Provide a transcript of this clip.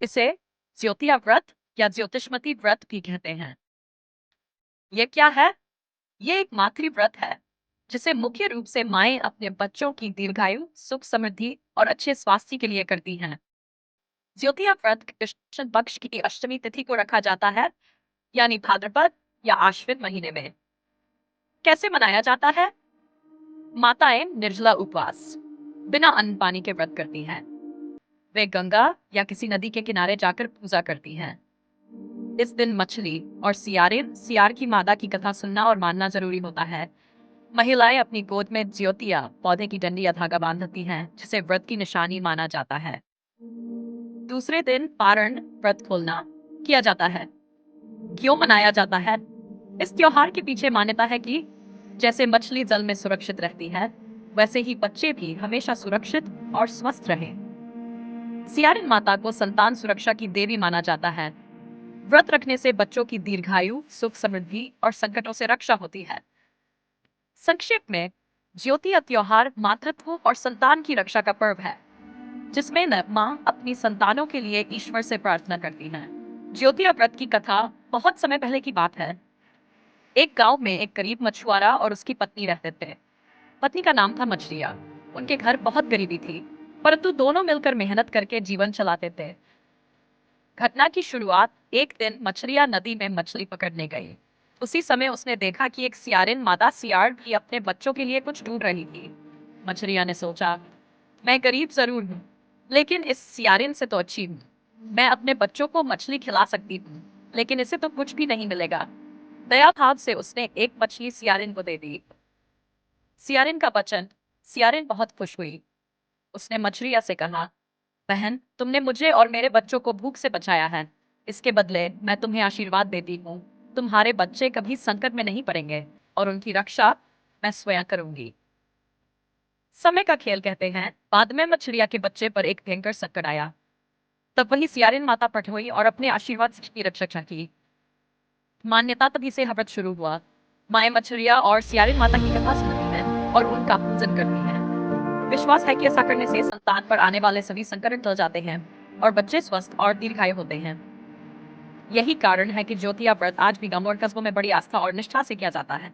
इसे ज्योतिया व्रत या ज्योतिषमती व्रत भी कहते हैं। ये क्या है? ये एक मातृ व्रत है जिसे मुख्य रूप से माएं अपने बच्चों की दीर्घायु, सुख समृद्धि और अच्छे स्वास्थ्य के लिए करती हैं। ज्योतिया व्रत कृष्ण पक्ष की अष्टमी तिथि को रखा जाता है, यानी भाद्रपद या आश्विन महीने में। कैसे मनाया जाता है? माताएं निर्जला उपवास, बिना अन्न पानी के व्रत करती हैं। वे गंगा या किसी नदी के किनारे जाकर पूजा करती हैं। इस दिन मछली और सियार की मादा की कथा सुनना और मानना जरूरी होता है। महिलाएं अपनी गोद में ज्योतिया पौधे की डंडी या धागा बांधती हैं, जिसे व्रत की निशानी माना जाता है। दूसरे दिन पारण व्रत खोलना किया जाता है। क्यों मनाया जाता है? इस त्योहार के पीछे मान्यता है कि जैसे मछली जल में सुरक्षित रहती है, वैसे ही बच्चे भी हमेशा सुरक्षित और स्वस्थ रहें। सियारिन माता को संतान सुरक्षा की देवी माना जाता है। व्रत रखने से बच्चों की दीर्घायु, सुख समृद्धि और संकटों से रक्षा होती है। संक्षेप में, ज्योतिया त्योहार मातृत्व और संतान की रक्षा का पर्व है, जिसमें माँ अपनी संतानों के लिए ईश्वर से प्रार्थना करती हैं। ज्योतिया व्रत की कथा बहुत समय पहले की बात है। एक गांव में एक गरीब मछुआरा और उसकी पत्नी रहते थे। पत्नी का नाम था मछलिया। उनके घर बहुत गरीबी थी, परंतु दोनों मिलकर मेहनत करके जीवन चलाते थे। घटना की शुरुआत एक दिन मछलिया नदी में मछली पकड़ने गई। उसी समय उसने देखा कि एक सियारिन मादा सियार भी अपने बच्चों के लिए कुछ ढूंढ रही थी। मछलिया ने सोचा, मैं गरीब जरूर हूँ, लेकिन इस सियारिन से तो अच्छी हूँ। मैं अपने बच्चों को मछली खिला सकती हूँ, लेकिन इसे तो कुछ भी नहीं मिलेगा। दया भाव से उसने एक मछली सियारिन को दे दी। सियारिन का वचन, सियारिन बहुत खुश हुई। उसने मछलिया से कहा, बहन, तुमने मुझे और मेरे बच्चों को भूख से बचाया है। इसके बदले मैं तुम्हें आशीर्वाद देती हूँ। तुम्हारे बच्चे कभी संकट में नहीं पड़ेंगे और उनकी रक्षा मैं स्वयं करूंगी। समय का खेल कहते हैं, बाद में मछलिया के बच्चे पर एक भयंकर संकट आया। तब वही सियारिन माता प्रकट हुई और अपने आशीर्वाद से उसकी रक्षा की। मान्यता तभी से व्रत शुरू हुआ। माए मछलिया और सियारिन माता की कथा सुनती हैं और उनका पूजन करती हैं। विश्वास है कि ऐसा करने से संतान पर आने वाले सभी संकट टल जाते हैं और बच्चे स्वस्थ और दीर्घायु होते हैं। यही कारण है कि ज्योतिया व्रत आज भी गांव और कस्बों में बड़ी आस्था और निष्ठा से किया जाता है।